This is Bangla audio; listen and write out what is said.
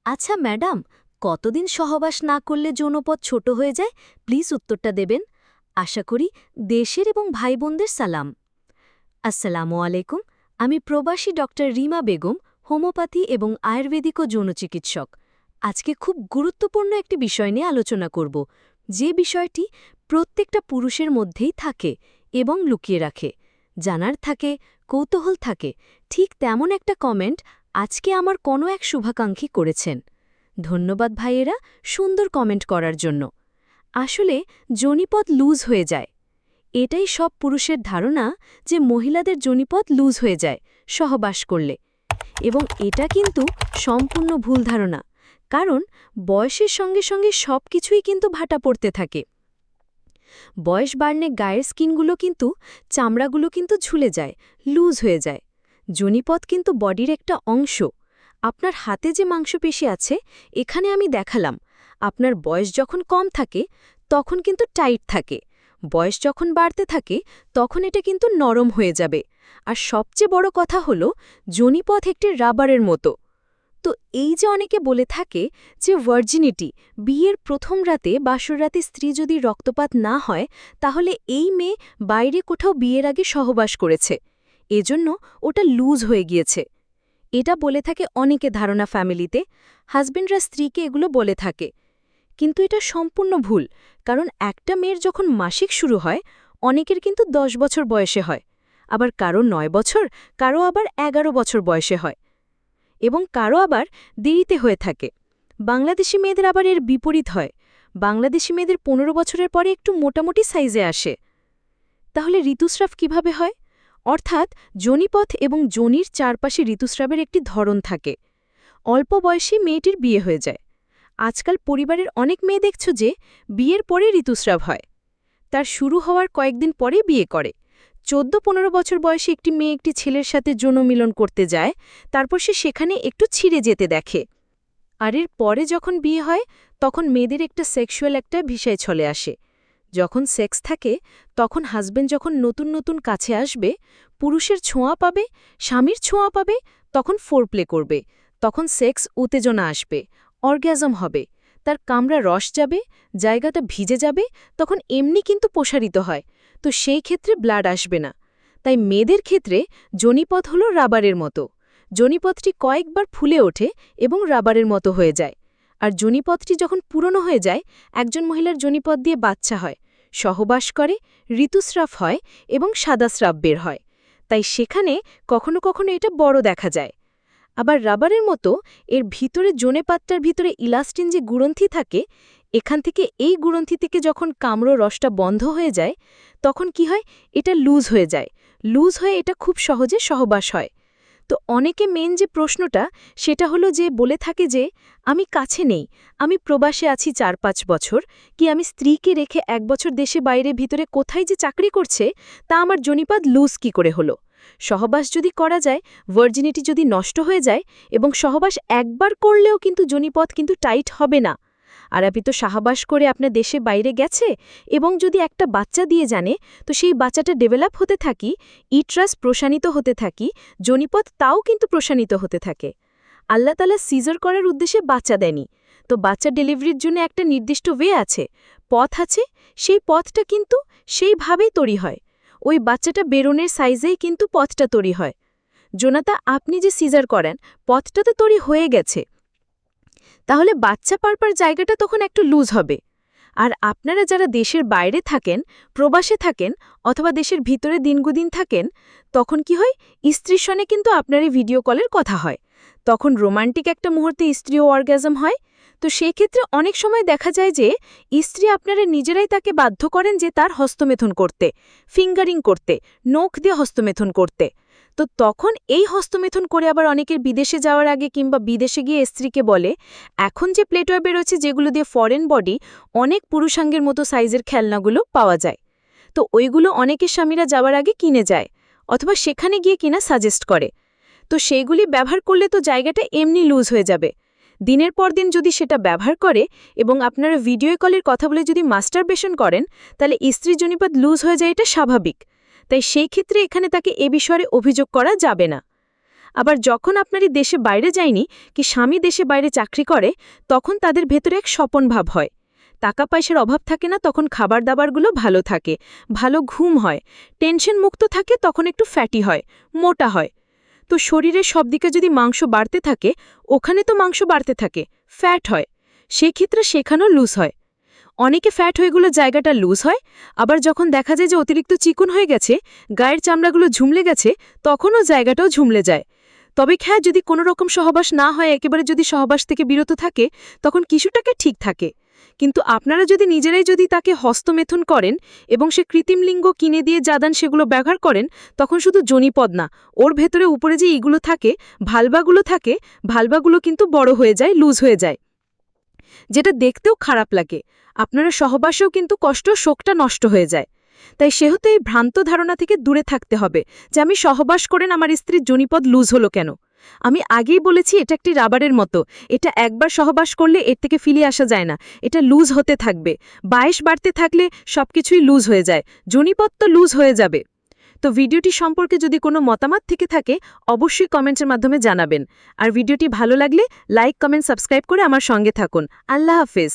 আচ্ছা ম্যাডাম, কতদিন সহবাস না করলে যৌনপথ ছোট হয়ে যায়? প্লিজ উত্তরটা দেবেন। আশা করি দেশের এবং ভাই বোনদের সালাম। আসসালামু আলাইকুম। আমি প্রবাসী ডক্টর রিমা বেগম, হোমিওপ্যাথি এবং আয়ুর্বেদিক ও যৌন চিকিৎসক। আজকে খুব গুরুত্বপূর্ণ একটি বিষয় নিয়ে আলোচনা করব, যে বিষয়টি প্রত্যেকটা পুরুষের মধ্যেই থাকে এবং লুকিয়ে রাখে। জানার থাকে, কৌতূহল থাকে, ঠিক তেমন একটা কমেন্ট আজকে আমার কোনো এক শুভাকাঙ্ক্ষী করেছেন। ধন্যবাদ ভাইয়েরা সুন্দর কমেন্ট করার জন্য। আসলে যোনিপথ লুজ হয়ে যায়, এটাই সব পুরুষের ধারণা যে মহিলাদের যোনিপথ লুজ হয়ে যায় সহবাস করলে, এবং এটা কিন্তু সম্পূর্ণ ভুল ধারণা। কারণ বয়সের সঙ্গে সঙ্গে সব কিছুই কিন্তু ভাটা পড়তে থাকে। বয়স বাড়লে গায়ের স্কিনগুলো কিন্তু, চামড়াগুলো কিন্তু ঝুলে যায়, লুজ হয়ে যায়। যোনিপথ কিন্তু বডির একটা অংশ। আপনার হাতে যে মাংসপেশি আছে, এখানে আমি দেখালাম, আপনার বয়স যখন কম থাকে তখন কিন্তু টাইট থাকে, বয়স যখন বাড়তে থাকে তখন এটা কিন্তু নরম হয়ে যাবে। আর সবচেয়ে বড় কথা হলো, যোনিপথ একটি রাবারের মতো। তো এই যে অনেকে বলে থাকে যে ভার্জিনিটি, বিয়ের প্রথম রাতে বাসর রাতে স্ত্রী যদি রক্তপাত না হয় তাহলে এই মেয়ে বাইরে কোথাও বিয়ের আগে সহবাস করেছে, এজন্য ওটা লুজ হয়ে গিয়েছে। এটা বলে থাকে অনেকে ধারণা ফ্যামিলিতে, হাজবেন্ডরা স্ত্রীকে এগুলো বলে থাকে। কিন্তু এটা সম্পূর্ণ ভুল, কারণ একটা মেয়ের যখন মাসিক শুরু হয় অনেকের কিন্তু 10 বছর বয়সে হয়, আবার কারো 9 বছর, কারো আবার 11 বছর বয়সে হয়, এবং কারো আবার দেরিতে হয়ে থাকে। বাংলাদেশি মেয়েদের আবার এর বিপরীত হয়, বাংলাদেশি মেয়েদের 15 বছরের পরে একটু মোটামুটি সাইজে আসে। তাহলে ঋতুস্রাব কিভাবে হয়? অর্থাৎ যোনিপথ এবং যোনির চারপাশে ঋতুস্রাবের একটি ধরন থাকে। অল্প বয়সী মেয়েটির বিয়ে হয়ে যায়। আজকাল পরিবারের অনেক মেয়ে দেখছ যে বিয়ের পরে ঋতুস্রাব হয়, তার শুরু হওয়ার কয়েকদিন পরে বিয়ে করে। 14-15 বছর বয়সে একটি মেয়ে একটি ছেলের সাথে যৌন মিলন করতে যায়, তারপর সে সেখানে একটু ছিঁড়ে যেতে দেখে। আর এর পরে যখন বিয়ে হয় তখন মেয়েদের একটা সেক্সুয়াল একটা বিষয় চলে আসে। যখন সেক্স থাকে তখন হাজবেন্ড যখন নতুন নতুন কাছে আসবে, পুরুষের ছোঁয়া পাবে, স্বামীর ছোঁয়া পাবে, তখন ফোরপ্লে করবে, তখন সেক্স উত্তেজনা আসবে, অর্গ্যাজম হবে, তার কামড়া রস যাবে, জায়গাটা ভিজে যাবে, তখন এমনি কিন্তু প্রসারিত হয়, তো সেই ক্ষেত্রে ব্লাড আসবে না। তাই মেয়েদের ক্ষেত্রে যোনিপথ হল রাবারের মতো। যোনিপথটি কয়েকবার ফুলে ওঠে এবং রাবারের মতো হয়ে যায়। আর যোনিপথটি যখন পুরনো হয়ে যায়, একজন মহিলার যোনিপথ দিয়ে বাচ্চা হয়, সহবাস করে, ঋতুস্রাব হয় এবং সাদা স্রাব বের হয়। তাই সেখানে কখনো কখনো এটা বড় দেখা যায়। আবার রাবারের মতো এর ভিতরে যোনিপাতটার ভিতরে ইলাস্টিন যে গুড়ন্থি থাকে, এখান থেকে এই গুড়ন্থি থেকে যখন কামড়ো রসটা বন্ধ হয়ে যায় তখন কি হয়, এটা লুজ হয়ে যায়। লুজ হয়ে এটা খুব সহজে সহবাস হয়। তো অনেকে মেন যে প্রশ্নটা সেটা হলো যে বলে থাকে যে আমি কাছে নেই, আমি প্রবাসে আছি 4-5 বছর, কি আমি স্ত্রীকে রেখে 1 বছর দেশে বাইরে ভিতরে কোথায় যে চাকরি করছে, তা আমার যোনিপাত লুজ কি করে হলো? সহবাস যদি করা যায়, ভার্জিনিটি যদি নষ্ট হয়ে যায়, এবং সহবাস একবার করলেও কিন্তু যোনিপথ কিন্তু টাইট হবে না। আর আপনি তো সহবাস করে আপনার দেশে বাইরে গেছে এবং যদি একটা বাচ্চা দিয়ে জানে, তো সেই বাচ্চাটা ডেভেলপ হতে থাকি, ইট্রাস প্রসারিত হতে থাকি, যোনিপথ তাও কিন্তু প্রসারিত হতে থাকে। আল্লাহ তাআলা সিজার করার উদ্দেশ্যে বাচ্চা দেয়নি, তো বাচ্চা ডেলিভারির জন্য একটা নির্দিষ্ট ওয়ে আছে, পথ আছে, সেই পথটা কিন্তু সেইভাবেই তৈরি হয়। ওই বাচ্চাটা বেরোনের সাইজেই কিন্তু পথটা তৈরি হয়। জোনাতা, আপনি যে সিজার করেন, পথটা তো তৈরি হয়ে গেছে, তাহলে বাচ্চা পারপার জায়গাটা তখন একটু লুজ হবে। আর আপনারা যারা দেশের বাইরে থাকেন, প্রবাসে থাকেন, অথবা দেশের ভিতরে দিনগুদিন থাকেন, তখন কি হয়, স্ত্রীর সঙ্গে কিন্তু আপনারই ভিডিও কলের কথা হয়, তখন রোমান্টিক একটা মুহূর্তে স্ত্রীও অর্গাজম হয়। তো সেই ক্ষেত্রে অনেক সময় দেখা যায় যে স্ত্রী আপনারা নিজেরাই তাকে বাধ্য করেন যে তার হস্তমেথন করতে, ফিঙ্গারিং করতে, নখ দিয়ে হস্তমেথন করতে। তো তখন এই হস্তমেথন করে আবার অনেকের বিদেশে যাওয়ার আগে কিংবা বিদেশে গিয়ে স্ত্রীকে বলে, এখন যে প্লেটয় বেরোচ্ছে যেগুলো দিয়ে ফরেন বডি অনেক পুরুষাঙ্গের মতো সাইজের খেলনাগুলো পাওয়া যায়, তো ওইগুলো অনেকের স্বামীরা যাওয়ার আগে কিনে যায়, অথবা সেখানে গিয়ে কিনা সাজেস্ট করে। তো সেইগুলি ব্যবহার করলে তো জায়গাটা এমনি লুজ হয়ে যাবে। দিনের পর দিন যদি সেটা ব্যবহার করে এবং আপনারা ভিডিও কলের কথা বলে যদি মাস্টারবেশন করেন, তাহলে স্ত্রীর যোনিপাত লুজ হয়ে যায়, এটা স্বাভাবিক। তাই সেই ক্ষেত্রে এখানে তাকে এ বিষয়ে অভিযোগ করা যাবে না। আবার যখন আপনারই দেশে বাইরে যায়নি কি স্বামী দেশে বাইরে চাকরি করে তখন তাদের ভেতরে এক স্বপন ভাব হয়। টাকা পয়সার অভাব থাকে না, তখন খাবার দাবারগুলো ভালো থাকে, ভালো ঘুম হয়, টেনশন মুক্ত থাকে, তখন একটু ফ্যাটি হয়, মোটা হয়। তো শরীরের সব দিকে যদি মাংস বাড়তে থাকে, ওখানে তো মাংস বাড়তে থাকে, ফ্যাট হয়, সেক্ষেত্রে সেখানেও লুজ হয়। অনেকে ফ্যাট হয়েগুলো জায়গাটা লুজ হয়, আবার যখন দেখা যায় যে অতিরিক্ত চিকন হয়ে গেছে, গায়ের চামড়াগুলো ঝুমলে গেছে, তখনও জায়গাটাও ঝুমলে যায়। তবে হ্যাঁ, যদি কোনো রকম সহবাস না হয়, একেবারে যদি সহবাস থেকে বিরত থাকে, তখন কিছুটাকে ঠিক থাকে। কিন্তু আপনারা যদি নিজেরাই যদি তাকে হস্তমেথন করেন এবং সে কৃত্রিম লিঙ্গ কিনে দিয়ে যাদান সেগুলো ব্যবহার করেন, তখন শুধু জনিপদ না, ওর ভেতরে উপরে যে ইগুলো থাকে, ভালভাগুলো কিন্তু বড় হয়ে যায়, লুজ হয়ে যায়, যেটা দেখতেও খারাপ লাগে। আপনারা সহবাসেও কিন্তু শোকটা নষ্ট হয়ে যায়। তাই সেহেতু এই ভ্রান্ত ধারণা থেকে দূরে থাকতে হবে যে আমি সহবাস করেন আমার স্ত্রীর জনিপদ লুজ হলো কেন। আমি আগেই বলেছি এটা একটি রাবারের মতো, এটা একবার সহবাস করলে এর থেকে ফিরে আসা যায় না, এটা লুজ হতে থাকবে। বয়স বাড়তে থাকলে সবকিছুই লুজ হয়ে যায়, জনিপদ তো লুজ হয়ে যাবে। তো ভিডিওটি সম্পর্কে যদি কোনো মতামত থেকে থাকে অবশ্যই কমেন্টের মাধ্যমে জানাবেন। আর ভিডিওটি ভালো লাগলে লাইক, কমেন্ট, সাবস্ক্রাইব করে আমার সঙ্গে থাকুন। আল্লাহ হাফেজ।